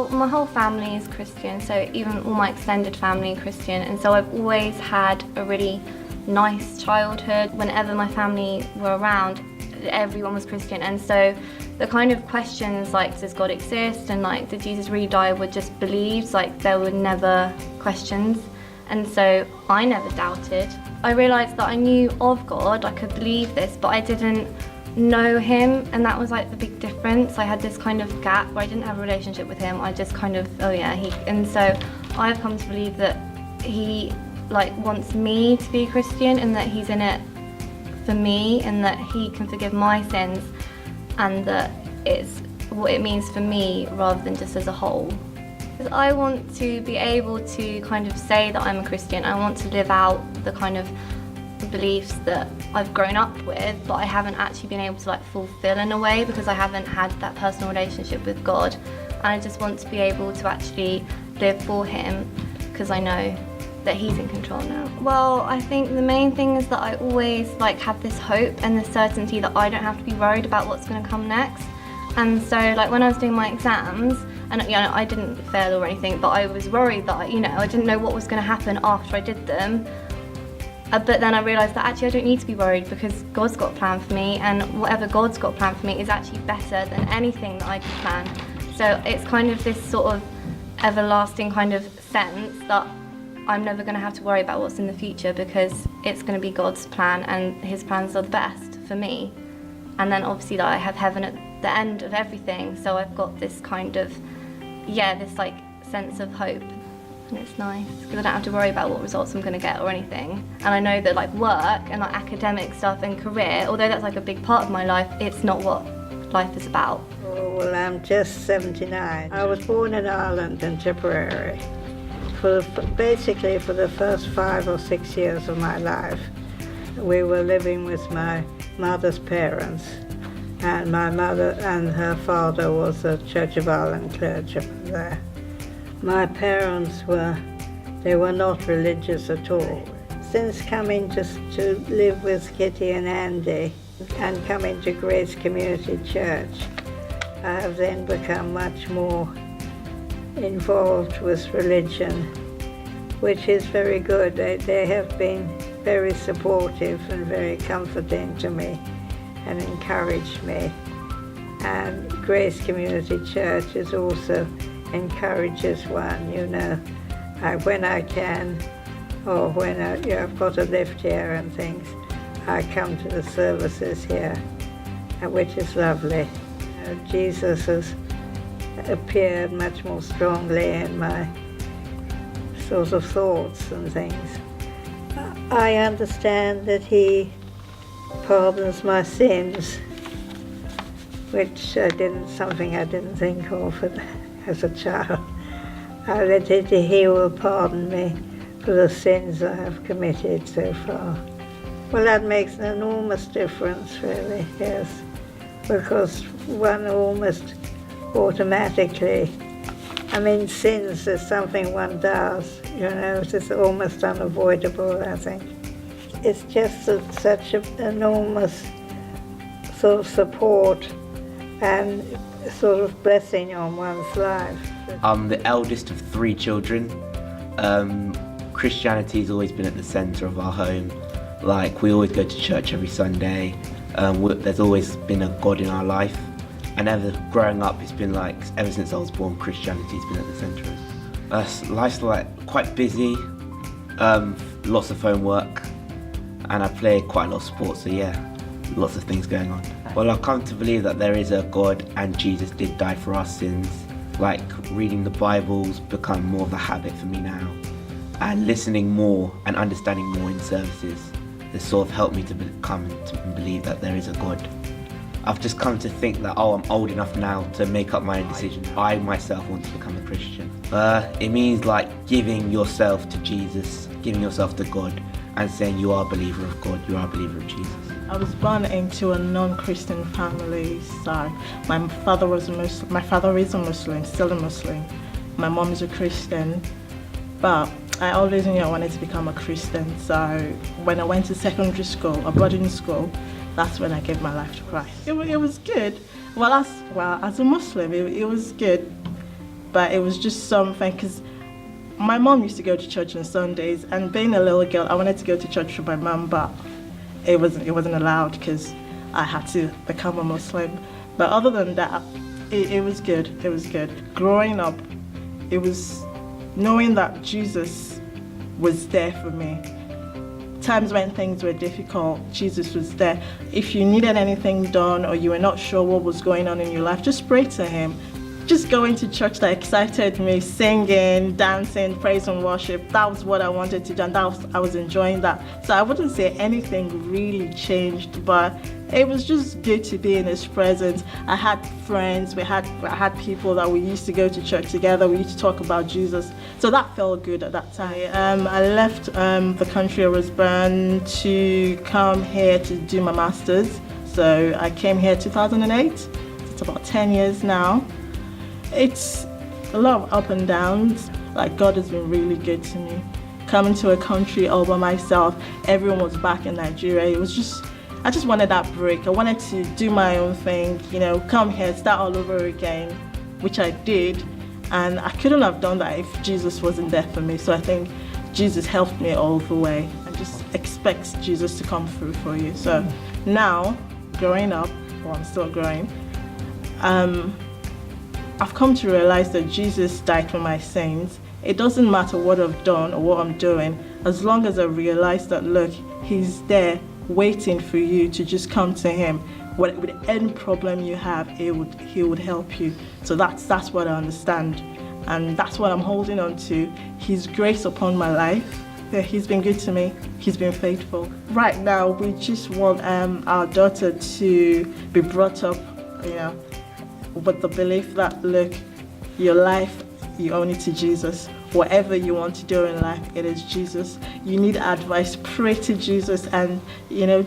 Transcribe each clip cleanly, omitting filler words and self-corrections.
Well, my whole family is Christian, so even all my extended family are Christian, and so I've always had a really nice childhood. Whenever my family were around, everyone was Christian, and so the kind of questions like, does God exist, and like, did Jesus really die, were just believed. Like, there were never questions, and so I never doubted. I realised that I knew of God, I could believe this, but I didn't know him, and that was like the big difference. I had this kind of gap where I didn't have a relationship with him. I just kind of, and so I've come to believe that he like wants me to be a Christian, and that he's in it for me, and that he can forgive my sins, and that it's what it means for me rather than just as a whole. Because I want to be able to kind of say that I'm a Christian. I want to live out the kind of beliefs that I've grown up with, but I haven't actually been able to like fulfill in a way, because I haven't had that personal relationship with God. And I just want to be able to actually live for him, because I know that he's in control now. Well, I think the main thing is that I always like have this hope and the certainty that I don't have to be worried about what's going to come next. And so like when I was doing my exams, and I didn't fail or anything, but I was worried that I didn't know what was going to happen after I did them. But then I realised that actually I don't need to be worried, because God's got a plan for me, and whatever God's got a plan for me is actually better than anything that I could plan. So it's kind of this sort of everlasting kind of sense that I'm never going to have to worry about what's in the future, because it's going to be God's plan, and his plans are the best for me. And then obviously that I have heaven at the end of everything, so I've got this kind of, this like sense of hope. And it's nice, because I don't have to worry about what results I'm going to get or anything. And I know that like work and like academic stuff and career, although that's like a big part of my life, it's not what life is about. Oh, well, I'm just 79. I was born in Ireland in Tipperary. Basically for the first 5 or 6 years of my life, we were living with my mother's parents, and my mother and her father was a Church of Ireland clergyman there. My parents were not religious at all. Since coming to live with Kitty and Andy and coming to Grace Community Church, I have then become much more involved with religion, which is very good. They have been very supportive and very comforting to me and encouraged me. And Grace Community Church is also encourages one, when I can, or when I've got a lift here and things, I come to the services here, which is lovely. Jesus has appeared much more strongly in my sort of thoughts and things. I understand that he pardons my sins, which something I didn't think of as a child. That he will pardon me for the sins I have committed so far. Well, that makes an enormous difference, really, yes, because one almost automatically, sins is something one does, it's almost unavoidable, I think. It's just such an enormous sort of support and sort of blessing on one's life. I'm the eldest of 3 children. Christianity's always been at the centre of our home. Like, we always go to church every Sunday. There's always been a God in our life. And growing up, it's been like, ever since I was born, Christianity's been at the centre of us. Life's like quite busy, lots of homework, and I play quite a lot of sports, so lots of things going on. Well, I've come to believe that there is a God and Jesus did die for our sins. Like, reading the Bible's become more of a habit for me now. And listening more and understanding more in services has sort of helped me to come to believe that there is a God. I've just come to think that, I'm old enough now to make up my own decision. I myself want to become a Christian. It means like giving yourself to Jesus, giving yourself to God, and saying you are a believer of God, you are a believer of Jesus. I was born into a non-Christian family, so my father is a Muslim, still a Muslim. My mom is a Christian, but I always knew I wanted to become a Christian, so when I went to secondary school, a boarding school, that's when I gave my life to Christ. It was good. As a Muslim, it was good. but it was just something, because my mom used to go to church on Sundays, and being a little girl, I wanted to go to church with my mom, but it wasn't allowed because I had to become a Muslim. But other than that, it was good. It was good. Growing up, it was knowing that Jesus was there for me. Times when things were difficult, Jesus was there. If you needed anything done or you were not sure what was going on in your life, just pray to him. Just going to church that excited me, singing, dancing, praise and worship, that was what I wanted to do, and I was enjoying that. So I wouldn't say anything really changed, but it was just good to be in his presence. I had friends, I had people that we used to go to church together, we used to talk about Jesus. So that felt good at that time. I left the country I was born to come here to do my master's. So I came here 2008, it's about 10 years now. It's a lot of up and downs. Like, God has been really good to me. Coming to a country all by myself, everyone was back in Nigeria. It was just, I just wanted that break. I wanted to do my own thing, come here, start all over again, which I did. And I couldn't have done that if Jesus wasn't there for me. So I think Jesus helped me all the way, and just expect Jesus to come through for you. So now, growing up, well, I'm still growing, I've come to realize that Jesus died for my sins. It doesn't matter what I've done or what I'm doing, as long as I realize that, look, he's there waiting for you to just come to him. With any problem you have, he would help you. So that's what I understand, and that's what I'm holding on to. His grace upon my life. Yeah, he's been good to me. He's been faithful. Right now, we just want our daughter to be brought up, with the belief that, look, your life, you owe it to Jesus. Whatever you want to do in life, it is Jesus. You need advice, pray to Jesus, and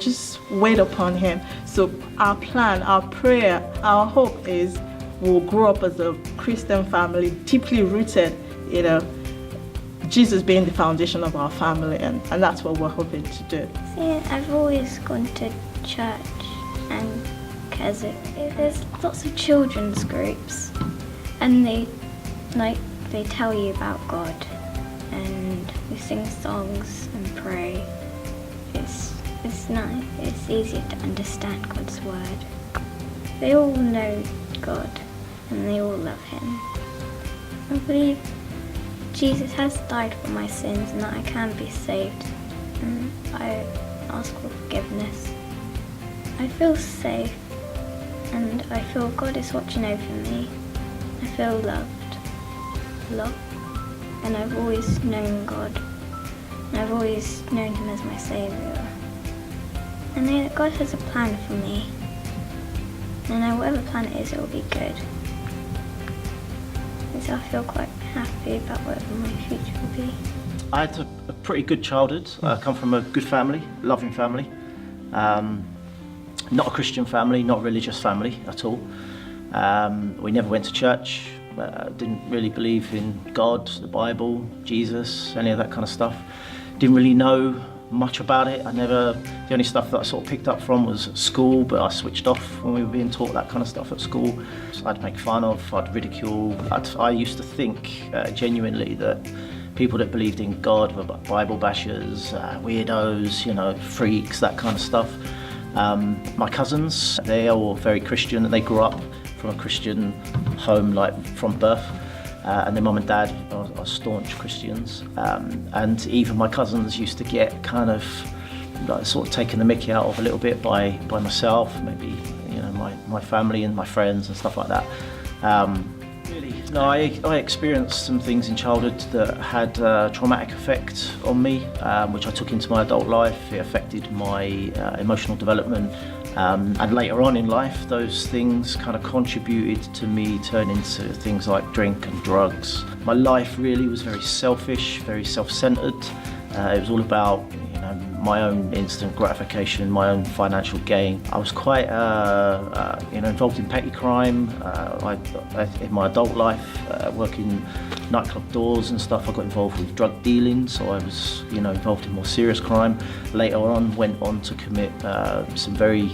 just wait upon him. So our plan, our prayer, our hope is we'll grow up as a Christian family, deeply rooted, Jesus being the foundation of our family, and that's what we're hoping to do. See, I've always gone to church, and because there's lots of children's groups, and they tell you about God, and we sing songs and pray. It's nice. It's easy to understand God's word. They all know God, and they all love him. I believe Jesus has died for my sins, and that I can be saved, and I ask for forgiveness. I feel safe, and I feel God is watching over me. I feel loved a lot, and I've always known God, and I've always known him as my saviour. I know that God has a plan for me, and I know whatever plan it is, it will be good. And so I feel quite happy about whatever my future will be. I had a pretty good childhood. I come from a good family, loving family. Not a Christian family, not a religious family at all. We never went to church, didn't really believe in God, the Bible, Jesus, any of that kind of stuff. Didn't really know much about it. The only stuff that I sort of picked up from was school, but I switched off when we were being taught that kind of stuff at school. So I'd make fun of, I'd ridicule. I used to think genuinely that people that believed in God were Bible bashers, weirdos, freaks, that kind of stuff. My cousins, they are all very Christian, and they grew up from a Christian home, like from birth, and their mum and dad are staunch Christians, and even my cousins used to get kind of sort of taken the mickey out of a little bit by myself, maybe my family and my friends and stuff like that. No, I experienced some things in childhood that had a traumatic effect on me, which I took into my adult life. It affected my emotional development, and later on in life, those things kind of contributed to me turning to things like drink and drugs. My life really was very selfish, very self-centered. It was all about my own instant gratification, my own financial gain. I was quite involved in petty crime. In my adult life, working nightclub doors and stuff, I got involved with drug dealing, so I was involved in more serious crime. Later on, went on to commit some very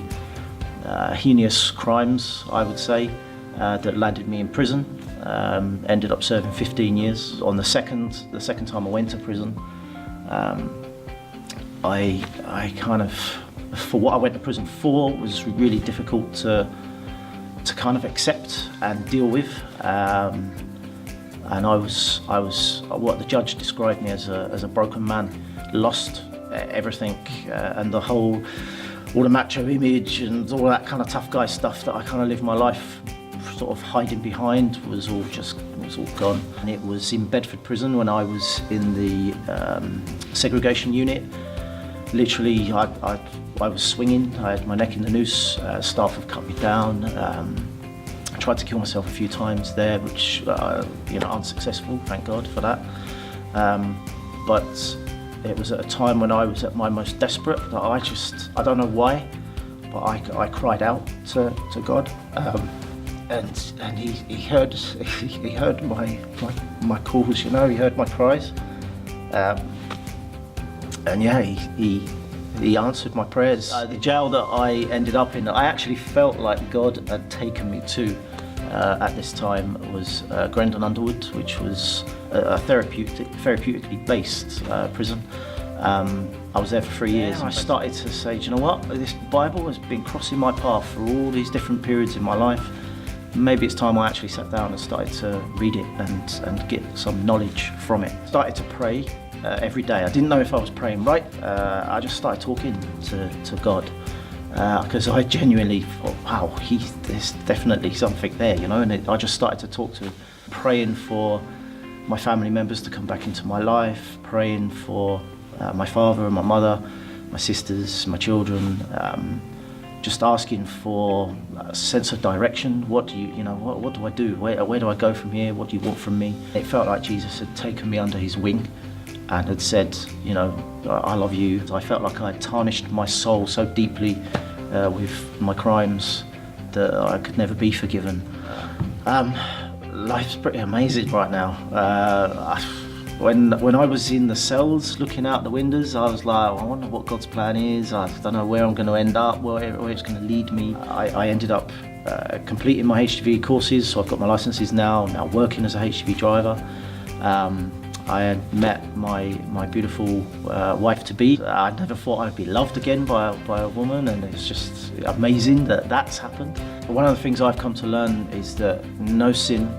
heinous crimes, I would say, that landed me in prison. Ended up serving 15 years. On the second time I went to prison, I kind of, for what I went to prison for, was really difficult to kind of accept and deal with. And I was what the judge described me as a broken man, lost everything, and all the macho image and all that kind of tough guy stuff that I kind of lived my life sort of hiding behind was all gone. And it was in Bedford Prison when I was in the segregation unit. Literally, I was swinging. I had my neck in the noose. Staff have cut me down. I tried to kill myself a few times there, which unsuccessful. Thank God for that. But it was at a time when I was at my most desperate that I don't know why, but I cried out to God, and he heard my calls. He heard my cries, and yeah, he answered my prayers. The jail that I ended up in, I actually felt like God had taken me to at this time was Grendon Underwood, which was a therapeutically based prison. I was there for 3 years. And I started to say, do you know what? This Bible has been crossing my path for all these different periods in my life. Maybe it's time I actually sat down and started to read it and get some knowledge from it. Started to pray every day. I didn't know if I was praying right. I just started talking to God because I genuinely thought, wow, there's definitely something there, and I just started to talk to him, praying for my family members to come back into my life, praying for my father and my mother, my sisters, my children, just asking for a sense of direction. What do what do I do? Where do I go from here? What do you want from me? It felt like Jesus had taken me under his wing and had said, I love you. I felt like I had tarnished my soul so deeply with my crimes that I could never be forgiven. Life's pretty amazing right now. When I was in the cells looking out the windows, I was like, I wonder what God's plan is. I don't know where I'm going to end up, where it's going to lead me. I ended up completing my HGV courses, so I've got my licenses now. I'm now working as a HGV driver. I had met my beautiful wife-to-be. I never thought I'd be loved again by a woman, and it's just amazing that that's happened. One of the things I've come to learn is that no sin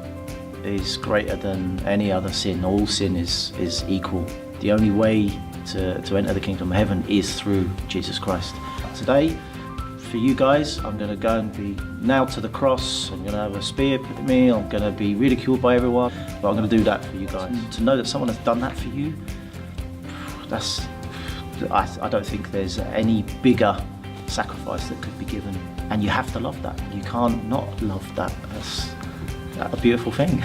is greater than any other sin. All sin is equal. The only way to enter the kingdom of heaven is through Jesus Christ. Today, for you guys, I'm going to go and be nailed to the cross. I'm going to have a spear put in me. I'm going to be ridiculed by everyone, but I'm going to do that for you guys. To know that someone has done that for you, I don't think there's any bigger sacrifice that could be given, and you have to love that. You can't not love that. That's a beautiful thing.